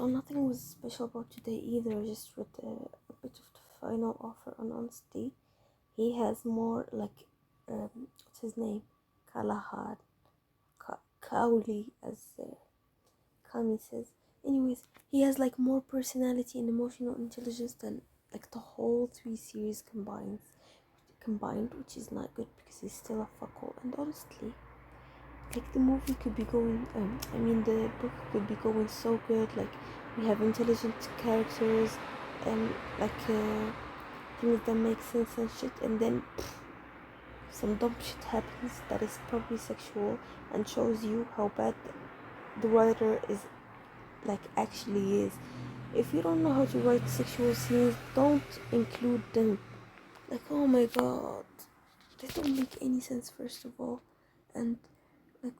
Oh, nothing was special about today either. I just read a bit of the final offer on Honesty. He has more like, what's his name? Kalahad. Kauli, as Kami says. Anyways, he has like more personality and emotional intelligence than like the whole three series combined, which is not good because he's still a fucko. And honestly, like the movie could be going the book could be going so good. Like we have intelligent characters and like things that make sense and shit, and then some dumb shit happens that is probably sexual and shows you how bad the writer is, like actually is. If you don't know how to write sexual scenes, don't include them. Like, oh my god, they don't make any sense first of all, and like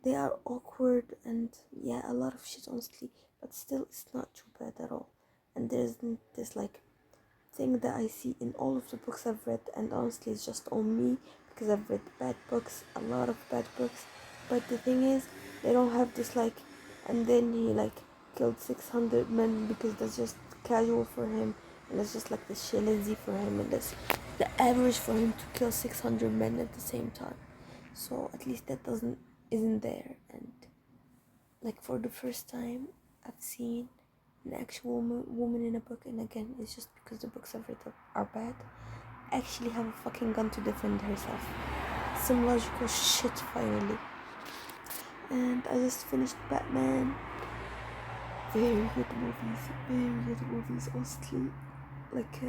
they are awkward and yeah, a lot of shit honestly, but still it's not too bad at all. And there's this like thing that I see in all of the books I've read, and honestly it's just on me because I've read bad books, a lot of bad books. But the thing is, they don't have this like, and then he like killed 600 men because that's just casual for him, and that's just like the shalazy for him, and that's the average for him to kill 600 men at the same time. So at least that doesn't isn't there. And like for the first time I've seen an actual woman in a book, and again it's just because the books I've read are bad, actually have a fucking gun to defend herself. Some logical shit finally. And I just finished Batman. Very good movies honestly. Like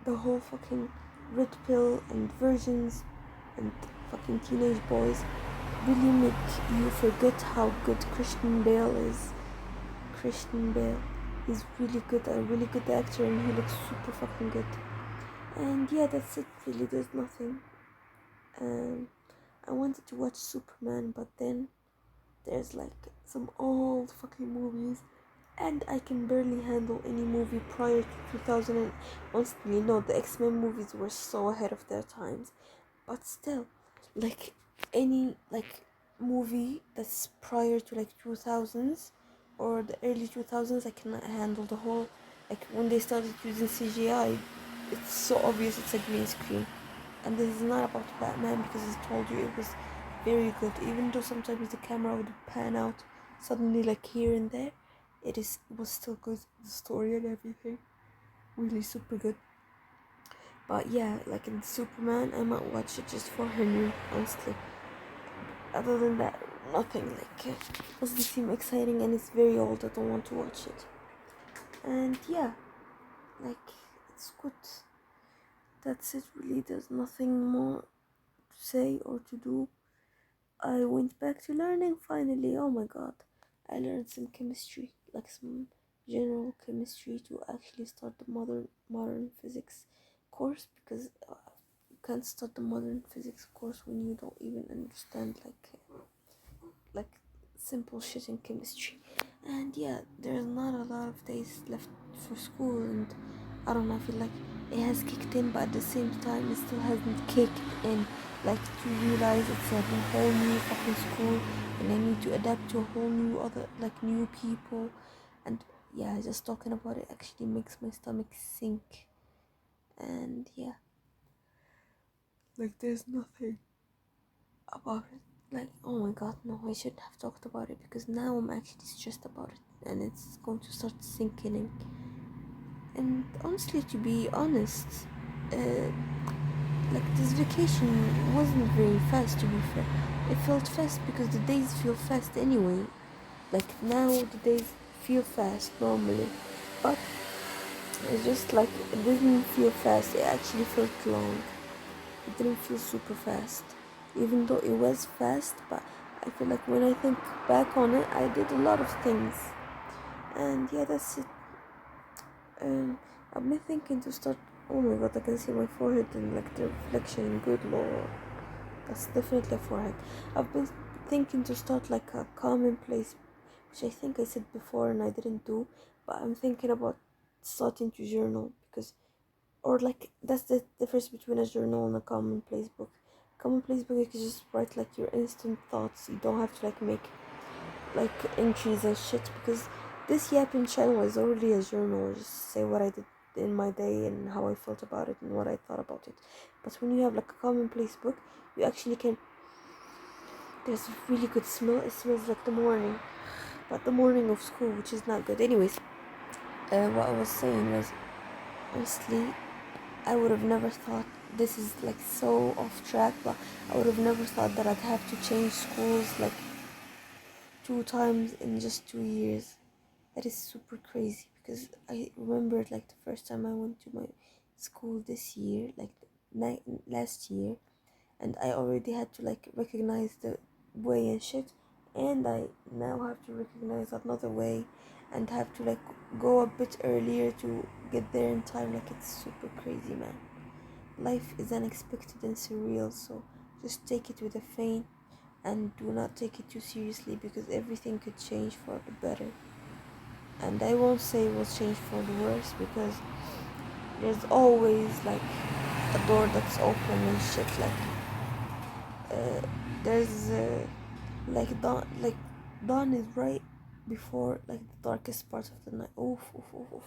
the whole fucking red pill and virgins and fucking teenage boys really make you forget how good Christian Bale is. Christian Bale is really good, a really good actor, and he looks super fucking good. And yeah, that's it really, there's nothing. I wanted to watch Superman, but then there's like some old fucking movies, and I can barely handle any movie prior to 2000. And honestly, no, the X-Men movies were so ahead of their times, but still, like any like movie that's prior to like 2000s or the early 2000s, I cannot handle the whole, like when they started using CGI, it's so obvious it's a green screen. And this is not about Batman because I told you it was very good, even though sometimes the camera would pan out suddenly like here and there. It was still good, the story and everything really super good. But yeah, like in Superman, I might watch it just for Henry, honestly. Other than that, nothing. Like, doesn't seem exciting, and it's very old. I don't want to watch it. And yeah, like, it's good. That's it, really. There's nothing more to say or to do. I went back to learning finally. Oh my god. I learned some chemistry, like some general chemistry, to actually start the modern physics course, because you can't start the modern physics course when you don't even understand like simple shit in chemistry. And yeah, there's not a lot of days left for school, and I don't know, I feel like it has kicked in, but at the same time it still hasn't kicked in. Like, to realize it's like a whole new fucking school, and I need to adapt to a whole new other like new people. And yeah, just talking about it actually makes my stomach sink. And yeah, like there's nothing about it. Like, oh my god, no, I shouldn't have talked about it, because now I'm actually stressed about it and it's going to start sinking in. And honestly, to be honest, uh, like this vacation wasn't very fast, to be fair. It felt fast because the days feel fast anyway. Like now the days feel fast normally, but it's just like it didn't feel fast, it actually felt long. It didn't feel super fast, even though it was fast. But I feel like when I think back on it, I did a lot of things. And yeah, that's it. I've been thinking to start. Oh my god, I can see my forehead and like the reflection. Good lord, that's definitely a forehead. I've been thinking to start like a commonplace, which I think I said before and I didn't do. But I'm thinking about starting to journal, because, or like, that's the difference between a journal and a commonplace book. Commonplace book, you can just write like your instant thoughts. You don't have to like make like entries and shit, because This yapping channel is already a journal. I just say what I did in my day and how I felt about it and what I thought about it. But when you have like a commonplace book, you actually can. There's a really good smell. It smells like the morning, but the morning of school, which is not good. Anyways, what I was saying was, honestly, I would have never thought, this is like so off track, but I would have never thought that I'd have to change schools like 2 times in just 2 years. That is super crazy, because I remembered like the first time I went to my school this year, like last year, and I already had to like recognize the way and shit, and I now have to recognize another way and have to like go a bit earlier to get there in time. Like, it's super crazy, man. Life is unexpected and surreal, so just take it with a feint and do not take it too seriously, because everything could change for the better. And I won't say it will change for the worse, because there's always like a door that's open and shit. Like, there's like dawn is right before like the darkest part of the night. Oof, oof, oof, oof.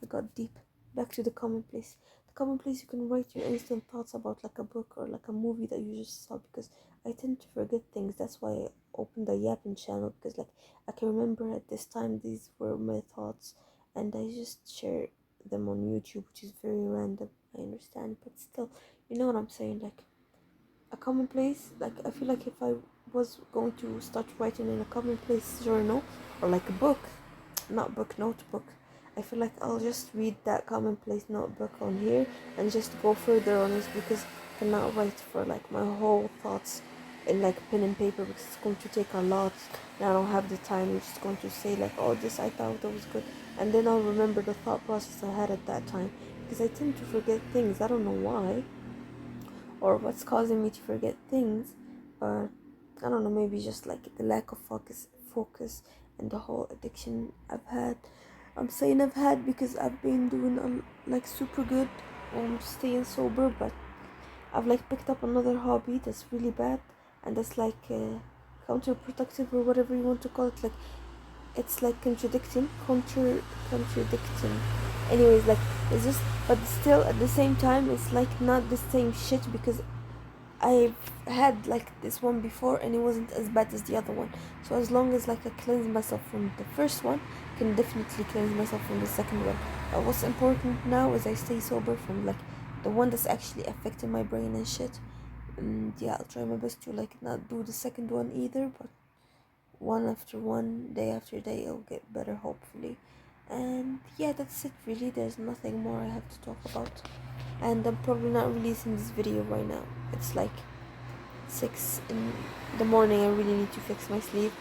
I got deep. Back to the commonplace. The commonplace, you can write your instant thoughts about like a book or like a movie that you just saw, because I tend to forget things. That's why I opened the yapping channel, because like I can remember at this time these were my thoughts, and I just share them on YouTube, which is very random. I understand, but still, you know what I'm saying. Like, a commonplace, like I feel like if I was going to start writing in a commonplace journal or like a book, not book, notebook, I feel like I'll just read that commonplace notebook on here and just go further on it, because I cannot write for like my whole thoughts in like pen and paper, because it's going to take a lot and I don't have the time. I'm just going to say like, oh, this I thought that was good, and then I'll remember the thought process I had at that time, because I tend to forget things. I don't know why or what's causing me to forget things, but I don't know, maybe just like the lack of focus and the whole addiction I've had. I'm saying I've had because I've been doing like super good on staying sober, but I've like picked up another hobby that's really bad, and that's like counterproductive or whatever you want to call it. Like, it's like contradicting. Anyways, like, it's just, but still at the same time it's like not the same shit, because I've had like this one before and it wasn't as bad as the other one. So as long as like I cleanse myself from the first one, I can definitely cleanse myself from the second one. What's important now is I stay sober from like the one that's actually affecting my brain and shit. And yeah, I'll try my best to like not do the second one either, but one after one, day after day, it'll get better, hopefully. And yeah, that's it really. There's nothing more I have to talk about. And I'm probably not releasing this video right now. It's like 6 in the morning. I really need to fix my sleep,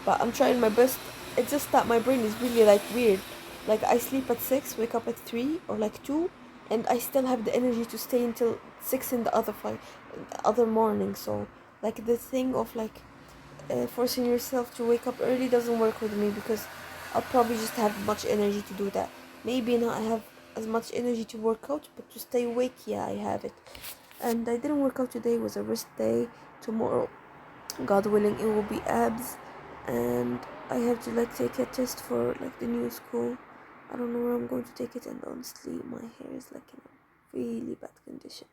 but I'm trying my best. It's just that my brain is really like weird. Like, I sleep at 6, wake up at 3 or like 2, and I still have the energy to stay until 6 in the other morning. So like the thing of like forcing yourself to wake up early doesn't work with me, because I'll probably just have much energy to do that. Maybe not I have as much energy to work out, but to stay awake, yeah, I have it. And I didn't work out today. It was a rest day. Tomorrow, God willing, it will be abs, and I have to like take a test for like the new school. I don't know where I'm going to take it, and honestly my hair is like in a really bad condition.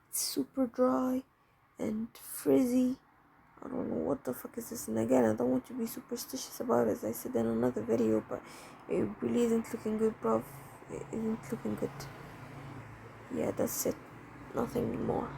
It's super dry and frizzy. I don't know what the fuck is this. And again, I don't want to be superstitious about it, as I said in another video, but it really isn't looking good, bruv. It isn't looking good. Yeah, that's it. Nothing more.